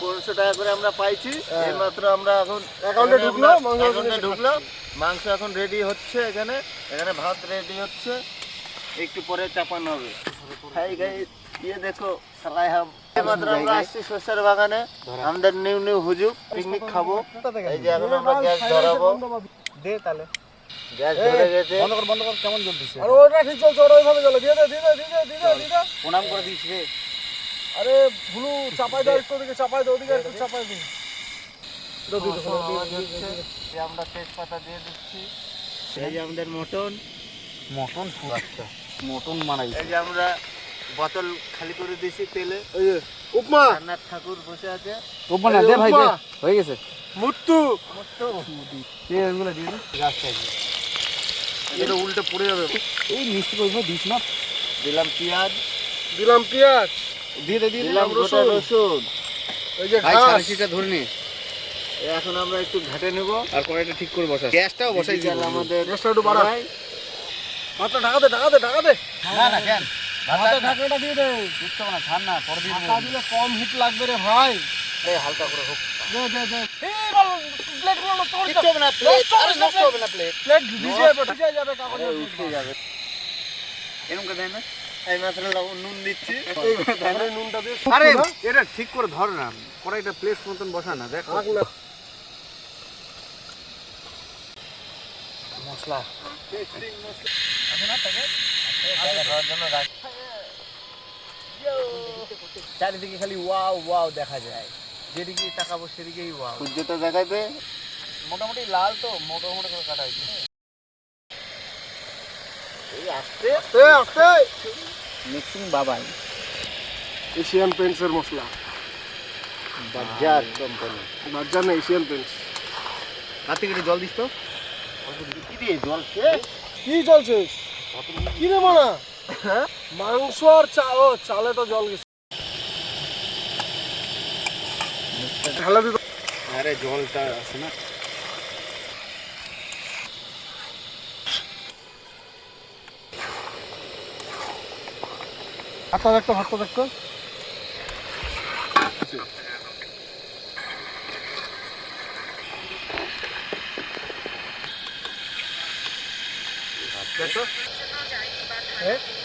1500 টাকা করে আমরা পাইছি। এইমাত্র আমরা এখন অ্যাকাউন্টে ঢুকলো, মাংস এখন রেডি হচ্ছে। এখানে ভাত রেডি হচ্ছে, একটু পরে চাপানো হবে। হাই গাইস, ये देखो সালাই হাম। এইমাত্র আমরা আসছি শসার বাগানে, আমাদের নিউ হুজুগ পিকনিক খাবো। এই যে এখন আমরা গ্যাস ধরাবো। দে তাহলে গ্যাস ধরে গেছে। বন্ধ কর কেমন জ্বলতেছে? আরে ওটা ঠিক চলছে, ওটা ওইভাবে জ্বলে। দিয়ে দে। প্রণাম করে দিস রে। আরে ভুলু চাপাই দাও, একটু ওদিকে চাপাই দাও, ওদিকে একটু চাপাই দাও। আমরা তেজপাতা দিয়ে দিচ্ছি। এই যে আমাদের মটন মানাই। এই যে আমরা বোতল খালি করে দিয়েছি তেলে। এই যে উপমা, রান্নার ঠাকুর বসে আছে। উপমা না দে ভাই, দে হয়ে গেছে। মুত্তু দিয়ে এগুলো দিয়ে দে। গাছটা এটা উল্টে পড়ে যাবে। এই মিষ্টি করে দিস না। দিলাম পেঁয়াজ, দিয়ে দে দিলাম গোটা রসুন। এই যে ভাই ঘাস সারিটা ধরে নে। এখন আমরা একটু ঘাটে নেব আর কড়াইটা ঠিক করে বসা। গ্যাসটাও বসাই দিলাম। আমাদের গ্যাসটা একটু বাড়া। মাত্র ঢাকা দে। না কেন ভাতের ঢাকনাটা দিয়ে দে। দিচ্ছ না, ছাড় না, পরে দিয়ে ঢাকা দিলে কম হিট লাগবে রে ভাই। এই হালকা করে হোক। দে এই বল প্লেট গুলো নষ্ট করে কিচ্ছু হবে না প্লেট, আরে নষ্ট হবে না প্লেট। প্লেট ভিজে যাবে কাগজ উঠে যাবে। এরকম করে দেয় না। এই মাত্র নুন দিচ্ছি। তারপরে নুনটা দিয়ে। আরে এটা ঠিক করে ধর না, কড়াইটা প্লেস মতন বসা না। দেখ মশলা চারিদিকে খালি ওয়াও দেখা যায়, যেদিকে তাকাবো সেদিকেই ওয়াও। সূর্যটা দেখাইবে। মোটামুটি লাল তো, মোটামুটি করে কাটা হয়েছে। এই আস্তে মিক্সিং বাবাই। এশিয়ান পেন্টসের মশলা, বাজার কোম্পানি। বাজার না, এশিয়ান পেন্টস। হাতে কেটে জল দিস তো। কি দিয়ে জল শেষ? কি চলছে? কি রে মানা? মাংস আর চালে তো জল গেছে। ঢালা দিত। আরে জলটা আছে না। ভাতটা দেখতো।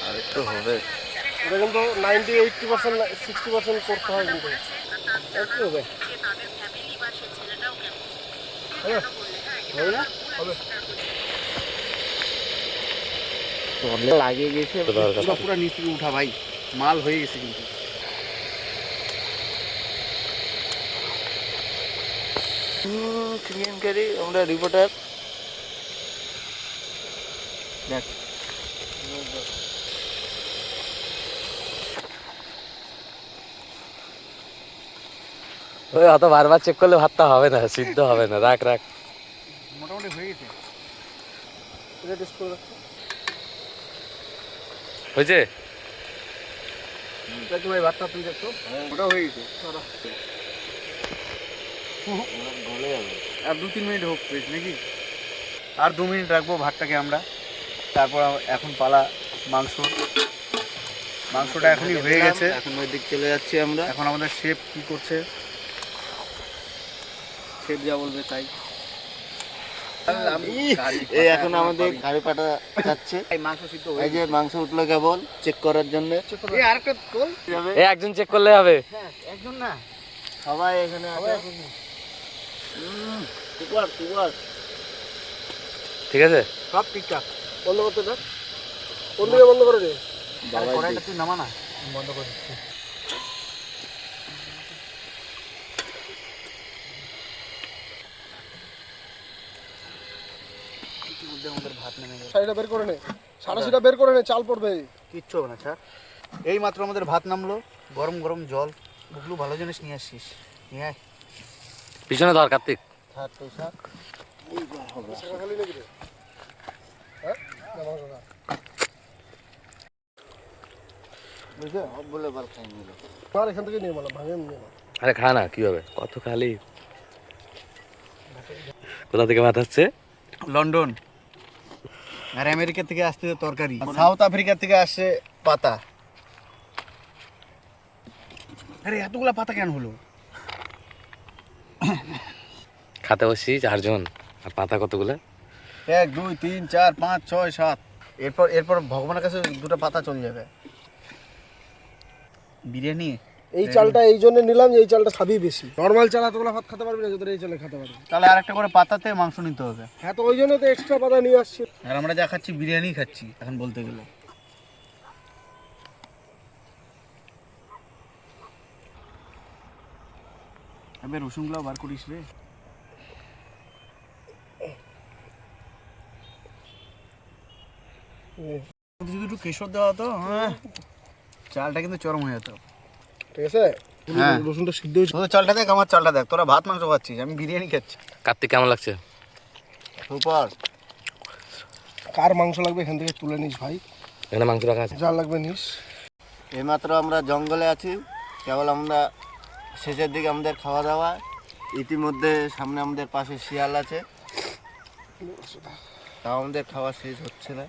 আর একটু হবে। এটা কিন্তু 90-80% 60% করতে হয় কিন্তু। একটু হবে। হবে না? হবে। লাগিয়ে গেছে পুরো নিচ থেকে উঠা ভাই, মাল হয়ে গেছে কিন্তু। ক্লিন করি আমরা রিপোর্টার। দেখ ওই অত বারবার চেক করলে ভাতটা হবে না, সিদ্ধ হবে না। রাখ মোটামুটি হয়ে গেছে। এটা টেস্ট করে দেখো। হয়েছে। দেখো ভাই, ভাতটা তুই দেখো। ওটা হয়ে গেছে। গলে যাবে। আর 2-3 মিনিট হোক প্লিজ নাকি? আর 2 মিনিট রাখবো ভাতটাকে আমরা। তারপর এখন পালা মাংসটা এখনই হয়ে গেছে। এখন ওই দিক চলে যাচ্ছি আমরা। এখন আমাদের শেফ কি করছে, শেফ যা বলবে তাই। এই এখন আমাদের গাড়ি পাটা যাচ্ছে। এই যে মাংস উঠলো কেবল চেক করার জন্য। আরেকটা তোল যাবে। একজন চেক করলে হবে। হ্যাঁ, একজন না, সবাই এখানে আছে। সুপার। ঠিক আছে, সব ঠিকঠাক। বন্ধ করতে দেখ। কোন দিকে বন্ধ করে দে? কড়াইটা তুই নামা না। বন্ধ করে দিচ্ছি। আমাদের ভাত নেমে গেছে। শাড়িটা বের করে নে, সাড়াশিটা বের করে নে, চাল পড়বে। কিচ্ছু হবে না স্যার। এই মাত্র আমাদের ভাত নামলো। গরম জল। বুকলু ভালো জিনিস নিয়ে আসছিস, নিয়ে আয়। পিছনে ধর কার্তিক। থাক পয়সা। খালি নাকি রে? হ্যাঁ, বুঝলে সব বলে বাল খাই নিল। আর এখান থেকে নিয়ে মালা ভাঙে নিয়ে মালা। আরে খা না, কি হবে, কত খালি। কোথা থেকে ভাত আসছে? লন্ডন। আর আমেরিকা থেকে আসছে তরকারি, সাউথ আফ্রিকা থেকে আসছে পাতা। আরে এতগুলা পাতা কেন হলো? খাতে বসছি 4 জন, আর পাতা কতগুলো? 1 2 3 4 5 6 7। এরপর ভগবানের কাছে 2টা পাতা চলে যাবে। বিরিয়ানি এই চালটা এই জন্য নিলাম যে এই চালটা খাবি বেশি। নর্মাল চাল এতগুলো ভাত খেতে পারবি না, যতটা এই চালে খেতে পারবি। তাহলে আরেকটা করে পাতাতে মাংস নিতে হবে। হ্যাঁ, তো ওই জন্য তো এক্সট্রা পাতা নিয়ে আসছি। আর আমরা যা খাচ্ছি বিরিয়ানি খাচ্ছি এখন বলতে গেলে। আবে রসুনগুলো বার করিস রে। যদি একটু কেশর দেওয়া হতো, হ্যাঁ চালটা কিন্তু চরম হয়ে যেত। ঠিক আছে, হ্যাঁ। রসুনটা সিদ্ধ হয়েছে। তোদের চালটা দেখ, আমার চালটা দেখ। তোরা ভাত মাংস খাচ্ছিস, আমি বিরিয়ানি খাচ্ছি। কার্তিক কেমন লাগছে? সুপার। কার মাংস লাগবে এখান থেকে তুলে নিস ভাই, এখানে মাংস রাখা আছে। যা লাগবে নিস। এইমাত্র আমরা জঙ্গলে আছি, কেবল আমরা শেষের দিকে আমাদের খাওয়া দাওয়া। ইতিমধ্যে সামনে আমাদের পাশে শিয়াল আছে, তাও আমাদের খাওয়া শেষ হচ্ছে না।